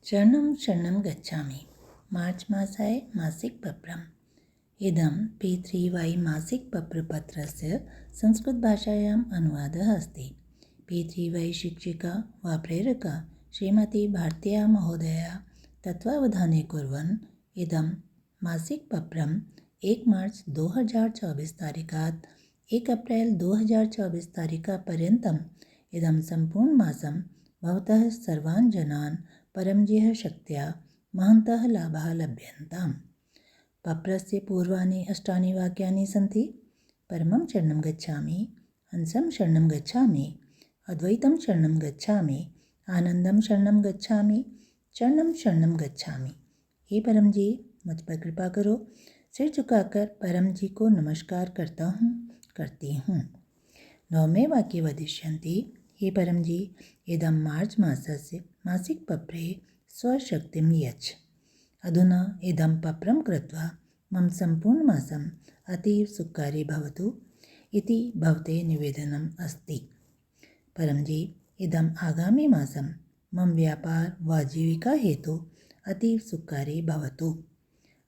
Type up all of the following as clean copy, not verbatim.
चरणं शरणं गच्छामि। मार्च् मासाय मासिकपत्रम्। इदं P3Y मासिकपत्रपत्रस्य संस्कृतभाषायाम् अनुवादः अस्ति। P3Y शिक्षिका वा प्रेरका श्रीमती भारतीया महोदया तत्त्वावधाने कुर्वन् इदं मासिकपत्रम् 1 मार्च 2024 तारिकात् 1 अप्रैल 2024 तारिकापर्यन्तम् इदं सम्पूर्णमासं भवतः सर्वान् जनान् परमजीः शक्त्या महन्तः लाभाः लभ्यन्ताम्। पत्रस्य पूर्वाणि 8 वाक्यानि सन्ति। परमं शरणं गच्छामि, हंसं शरणं गच्छामि, अद्वैतं शरणं गच्छामि, आनंदम शरणं गच्छामि, चरणं शरणं गच्छामि। हे परम जी, मुझ पर कृपा करो। सिर झुकाकर परम जी को नमस्कार करती हूँ। 9वें वाक्ये वदिष्यन्ति। हे परम जी, इदं मार्च मासस्य मासिकपत्रे स्वशक्तिं यच्छ। अधुना इदं पत्रं कृत्वा मम सम्पूर्णमासम् अतीव सुखकारी भवतु इति भवते निवेदनम् अस्ति। परम जी, इदम् आगामी मासं मम व्यापार व जीविका हेतु अतीव सुखकारी भवतु।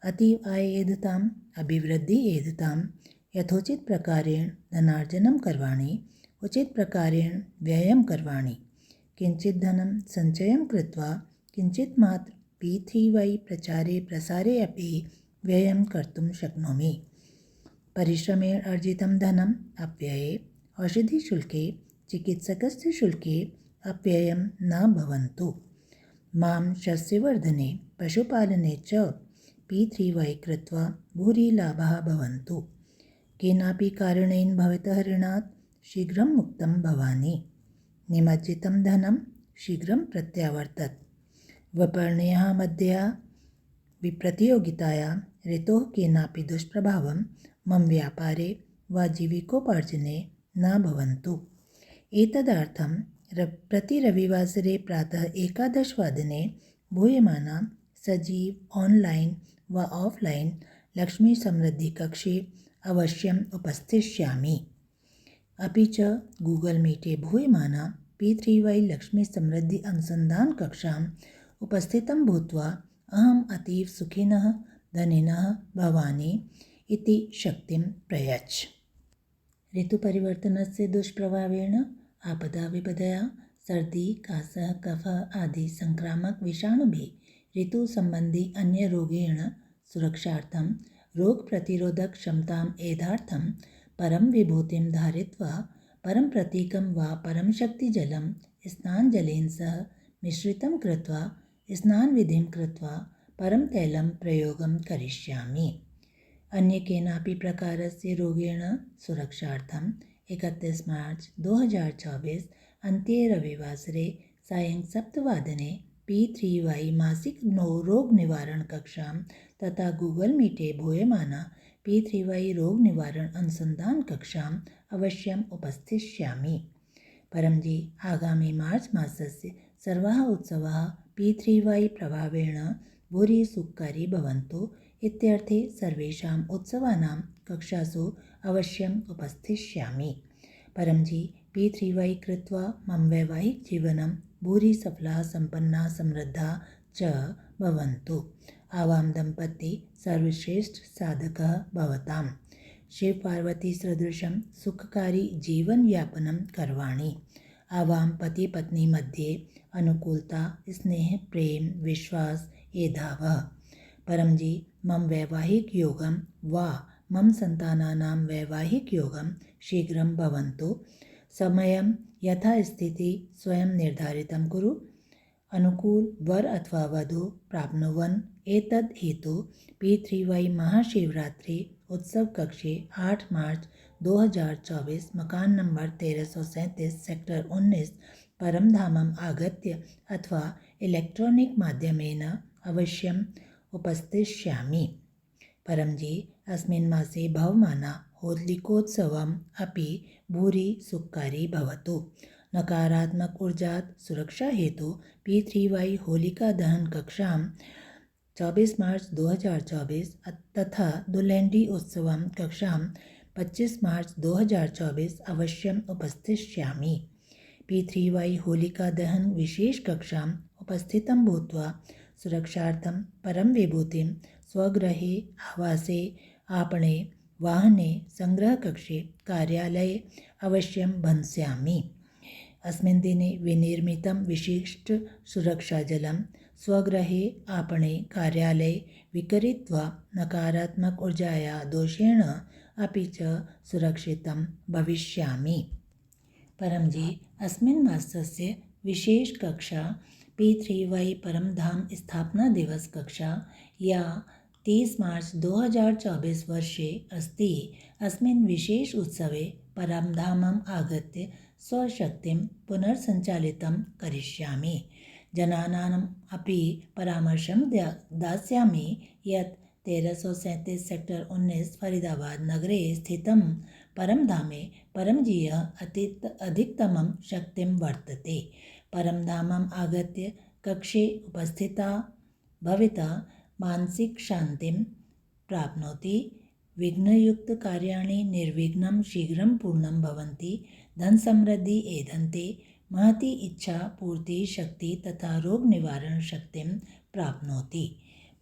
अतीव आय एधताम्, अभिवृद्धि एधताम्, यथोचित प्रकारेण धनार्जनं करवाणि, उचित प्रकारेण व्ययं करवाणि, किञ्चित् धनं सञ्चयं कृत्वा किञ्चित् मात्र P3Y प्रचारे प्रसारे अपि व्ययं कर्तुं शक्नोमि। परिश्रमेण अर्जितं धनम् अपव्यये, औषधिशुल्के, चिकित्सकस्य शुल्के अपव्ययं न भवन्तु। मां शस्यवर्धने, पशुपालने च P3Y कृत्वा भूरि लाभाः भवन्तु। केनापि कारणेन भवतः ऋणात् शीघ्रं मुक्तं भवामि। निमज्जितं धनं शीघ्रं प्रत्यावर्तत। विपण्याः मध्याः विप्रतियोगितायां ऋतोः केनापि दुष्प्रभावं मम व्यापारे वा जीविकोपार्जने न भवन्तु। एतदर्थं प्रति रविवासरे प्रातः 11 वादने भूयमाना सजीव ऑनलाइन व ऑफलाइन लक्ष्मी समृद्धि कक्षे अवश्यम् उपस्थिष्यामि। अपि च गूगल मीटे भूयमाना P3Y लक्ष्मी समृद्धि अनुसंधान कक्षाम् उपस्थितं भूत्वा अहम् अतीव सुखिनः धनिनः भवामि इति शक्तिं प्रयच्छ। ऋतुपरिवर्तनस्य दुष्प्रभावेण आपदा विपदया सर्दी, कासः, कफः आदि संक्रामक विषाणुभिः ऋतुसम्बन्धी अन्यरोगेण सुरक्षार्थं रोगप्रतिरोधक क्षमताम् एधार्थं परम विभूतिं धारयित्वा परम प्रतीकं वा परमशक्तिजलं स्नानजलेन सह मिश्रितं कृत्वा स्नानविधिं कृत्वा परमतैलं प्रयोगं करिष्यामि। अन्य केनापि प्रकारस्य रोगेण सुरक्षार्थं 31 मार्च 2024 अन्त्ये रविवासरे सायं 7 वादने P3Y मासिक रोग निवारण कक्षां तथा गूगल मीटे भूयमाना P3Y रोग निवारण अनुसंधान कक्षाम् अवश्यम् उपस्थिष्यामि। परम जी, आगामी मार्च मासस्य सर्वाः उत्सवाः P3Y प्रभावेण भूरि सुखकारी भवन्तु इत्यर्थे सर्वेषाम् उत्सवानां कक्षासु अवश्यम् उपस्थिष्यामि। परम जी, P3Y कृत्वा मम वैवाहिक जीवनं भूरि सफला संपन्ना समृद्धा च भवन्तु। आवां दम्पती सर्वश्रेष्ठ साधकः भवताम्। शिव पार्वती सदृशं सुखकारी जीवन यापनं करवाणि। आवां पति पत्नी मध्ये अनुकूलता, स्नेह, प्रेम, विश्वास एधावः। परम जी, मम वैवाहिक योगं वा मम संतानानां वैवाहिक योगं शीघ्रं भवन्तु। समयं यथास्थिति स्वयं निर्धारितं कुरु। अनुकूल वर अथवा वधू प्राप्नुवन् एतद् हेतु P3Y महाशिवरात्रि उत्सव कक्षे 8 मार्च 2024 मकान नंबर 1337 सेक्टर 19 परमधामम् आगत्य अथवा इलेक्ट्रॉनिक माध्यमेन अवश्यम् उपस्थिष्यामि। परम जी, अस्मिन् मासे भवमाना होलिकोत्सवम् अपि भूरि सुखकारी भवतु। नकारात्मक ऊर्जात् सुरक्षा हेतु P3Y होलिका दहन कक्षां 24 मार्च 2024 तथा दुलेंडी उत्सवं कक्षां 25 मार्च 2024 अवश्यम् उपस्थिष्यामि। P3Y होलिका दहन विशेष कक्षाम् उपस्थितं भूत्वा सुरक्षार्थं परं विभूतिं स्वगृहे, आवासे, आपणे, वाहने, सङ्ग्रहकक्षे, कार्यालये अवश्यं भंस्यामि। अस्मिन् दिने विनिर्मितं विशिष्टसुरक्षाजलं स्वगृहे, आपणे, कार्यालये विक्रीत्वा नकारात्मक ऊर्जाया दोषेण अपि च सुरक्षितं भविष्यामि। परमजी अस्मिन् मासस्य विशेषकक्षा P3Y परमधाम स्थापना दिवस कक्षा या 30 मार्च 2024 वर्षे अस्ति। अस्मिन् विशेष उत्सवे परमधामम् आगत्य स्वशक्तिं पुनर्सञ्चालितं करिष्यामि। जनानाम् अपि परामर्शं दास्यामि यत् 1337 सेक्टर 19 फरीदाबाद नगरे स्थितं परमधामे परमजीयः अधिकतमं शक्तिं वर्तते। परमधामम् आगत्य कक्षे उपस्थिता भविता मानसिकशान्तिं प्राप्नोति। विघ्नयुक्तकार्याणि निर्विघ्नं शीघ्रं पूर्णं भवन्ति। धनसमृद्धि एधन्ते। महती इच्छा पूर्ति शक्ति तथा रोग निवारण शक्तिं प्राप्नोति।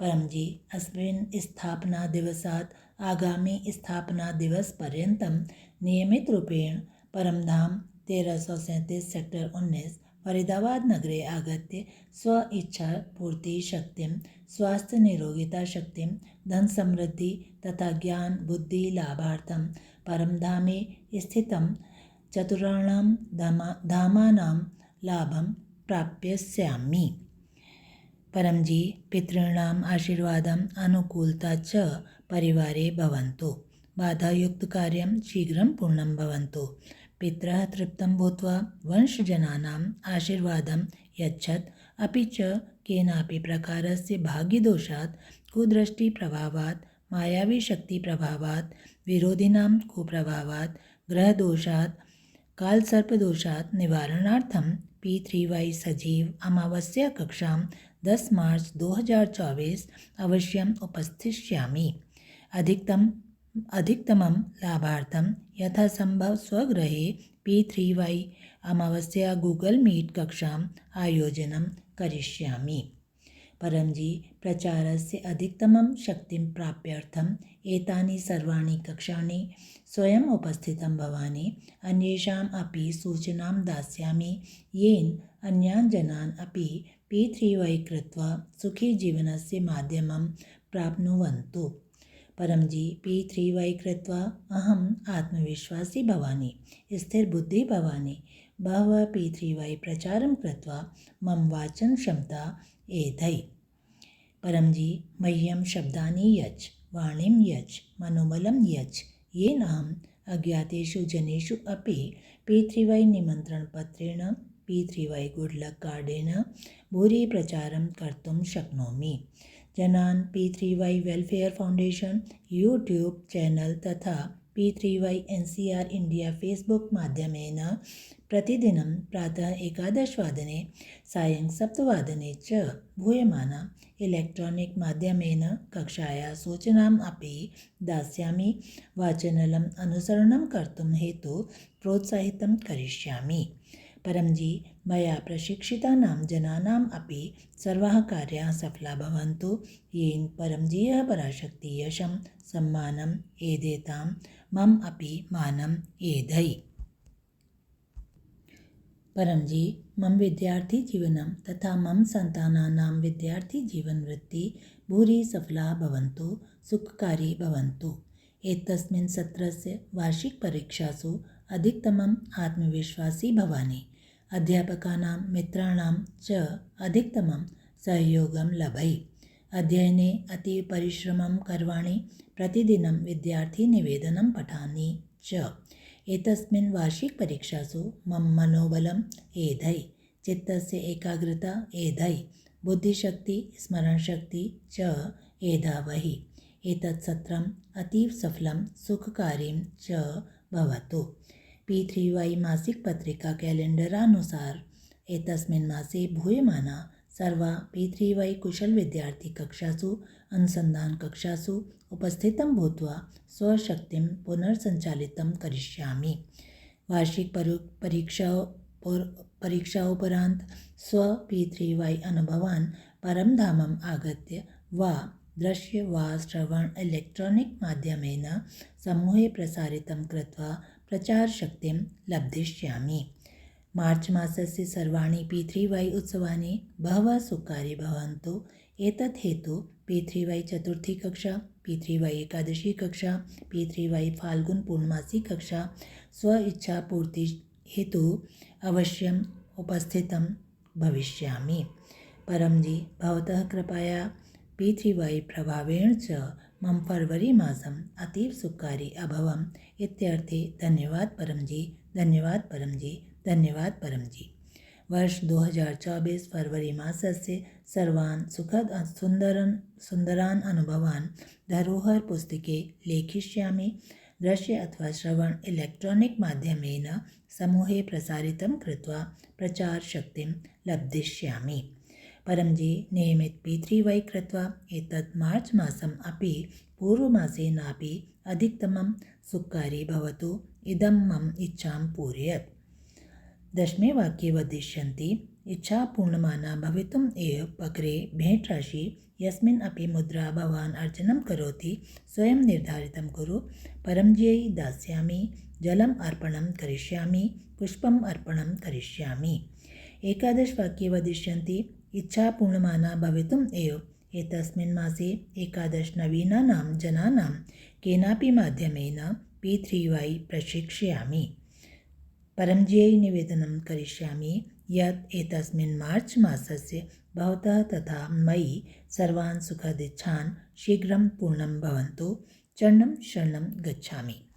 परमजी अस्मिन् स्थापना दिवसात् आगामी स्थापना दिवस पर्यन्तं नियमितरूपेण परमधाम 1337 सेक्टर 19 फरीदाबाद नगरे आगत्य स्व इच्छा पूर्ति शक्तिं, स्वास्थ्य निरोगिता शक्तिं, धन समृद्धि तथा ज्ञान बुद्धि लाभार्थं परमधामे स्थितं चतुर्णां धामानां लाभं प्राप्स्यामि। परमजी पितॄणाम् आशीर्वादम् अनुकूलता च परिवारे भवन्तु। बाधायुक्तकार्यं शीघ्रं पूर्णं भवन्तु। पितरः तृप्तं भूत्वा वंशजनानाम् आशीर्वादं यच्छत् अपि च केनापि प्रकारस्य भाग्यदोषात्, कुदृष्टिप्रभावात्, मायावीशक्तिप्रभावात्, विरोधिनां कुप्रभावात्, ग्रहदोषात्, कालसर्पदोषात् निवारणार्थं P3Y सजीव अमावस्या कक्षां 10 मार्च 2024 अवश्यम् उपस्थिष्यामि। अधिकतमं लाभार्थं यथासम्भव स्वगृहे P3Y अमावस्या गूगल मीट कक्षाम् आयोजनं करिष्यामि। परमजी प्रचारस्य अधिकतमं शक्तिं प्राप्त्यर्थम् एतानि सर्वाणि कक्षाणि स्वयम् उपस्थितं भवामि। अन्येषाम् अपि सूचनां दास्यामि येन अन्यान् जनान् अपि P3Y कृत्वा सुखी जीवनस्य माध्यमं प्राप्नुवन्तु। परमजी P3Y कृत्वा अहम् आत्मविश्वासी भवामि, स्थिरबुद्धिः भवामि। बहवः P3Y प्रचारं कृत्वा मम वाचन क्षमता एधै। परमजी मह्यं शब्दानि यच्छ, वाणीं यच्छ, मनोबलं यच्छ, येन अहम् अज्ञातेषु जनेषु अपि P3Y निमन्त्रणपत्रेण P3Y गुड लक कार्डेन भूरि प्रचारं कर्तुं शक्नोमि। जनान् P3Y welfare foundation YouTube channel तथा P3Y NCR इंडिया फेसबुक माध्यमेन प्रतिदिनं प्रातः 11 वादने सायं 7 वादने च भूयमाना इलेक्ट्रॉनिक माध्यमेन कक्षायाः सूचनाम् अपि दास्यामि। वाचनलम् अनुसरणं कर्तुं हेतु प्रोत्साहितं करिष्यामि। परमजी मया प्रशिक्षितानां जनानाम् अपि सर्वाः कार्याः सफला भवन्तु, येन परमजीयः पराशक्ति यशं सम्मानम् एदेतां मम अपि मानम् एधै। परमजी मम विद्यार्थी जीवनं तथा मम सन्तानानां विद्यार्थी जीवनवृत्ति भूरि सफला भवन्तु, सुखकारी भवन्तु। एतस्मिन् सत्रस्य वार्षिकपरीक्षासु अधिकतमम् आत्मविश्वासी भवामि। अध्यापकानां मित्राणां च अधिकतमं सहयोगं लभै। अध्ययने अतीव परिश्रमं करवाणि। प्रतिदिनं विद्यार्थिनिवेदनं पठामि च। एतस्मिन् वार्षिकपरीक्षासु मम मनोबलम् एधै, चित्तस्य एकाग्रता एधै, बुद्धिशक्ति स्मरणशक्ति च एधावहि। एतत् सत्रम् अतीव सफलं सुखकारीं च भवतु। P3Y मासिक पत्रिका कैलेंडरानुसार एतस्मिन् मासे भूयमाना सर्वा P3Y कुशल विद्यार्थी कक्षासु अनुसन्धान कक्षासु उपस्थितं भूत्वा स्वशक्तिं पुनर्सञ्चालितं करिष्यामि। वार्षिक परीक्षाोपरान्त स्व-P3Y अनुभवान् परमधामम् आगत्य वा दृश्य वा श्रवण इलेक्ट्रानिक् माध्यमेन समूहे प्रसारितं कृत्वा प्रचारशक्तिं लब्धिष्यामि। मार्च् मासस्य सर्वाणि P3Y उत्सवानि बहवः सुखकारि भवन्तु। एतत् हेतु P3Y चतुर्थी कक्षा, P3Y एकादशी कक्षा, P3Y फाल्गुन पूर्णमासी कक्षा स्व इच्छापूर्ति हेतु अवश्यम् उपस्थितं भविष्यामि। परमजी भवतः कृपया P3Y प्रभावेण च मम फरवरी मासम् अतीव सुखकारि अभवम् इत्यर्थे धन्यवाद परमजी, धन्यवाद परमजी, धन्यवाद परमजी। वर्ष 2024 फरवरी मासस्य सर्वान् सुखद सुन्दरान् अनुभवान् धरोहर पुस्तके लेखिष्यामि। दृश्य अथवा श्रवण इलेक्ट्रानिक् माध्यमेन समूहे प्रसारितं कृत्वा प्रचारशक्तिं लब्धिष्यामि। परमजी नियमित P3Y कृत्वा एतत् मार्च् मासम् अपि पूर्वमासेनापि अधिकतमं सुखकारि भवतु। इदं मम इच्छां पूरयत्। दशमे वाक्ये वदिष्यन्ति इच्छा पूर्णमाना भवितुम् एव पकरे भेंटराशि यस्मिन् अपि मुद्रा भवान् अर्जनं करोति स्वयं निर्धारितं कुरु। परमज्यै दास्यामि, जलम् अर्पणं करिष्यामि, पुष्पम् अर्पणं करिष्यामि। एकादश वाक्ये वदिष्यन्ति इच्छा पूर्णमाना भवितुम् एव एतस्मिन् मासे एकादश नवीनानां जनानां केनापि माध्यमेन P3Y प्रशिक्षयामि। परमज्यै निवेदनं करिष्यामि यत् एतस्मिन् मार्च् मासस्य भवतः तथा मयि सर्वान् सुखदिच्छान् शीघ्रं पूर्णं भवन्तु। चरणं शरणं गच्छामि।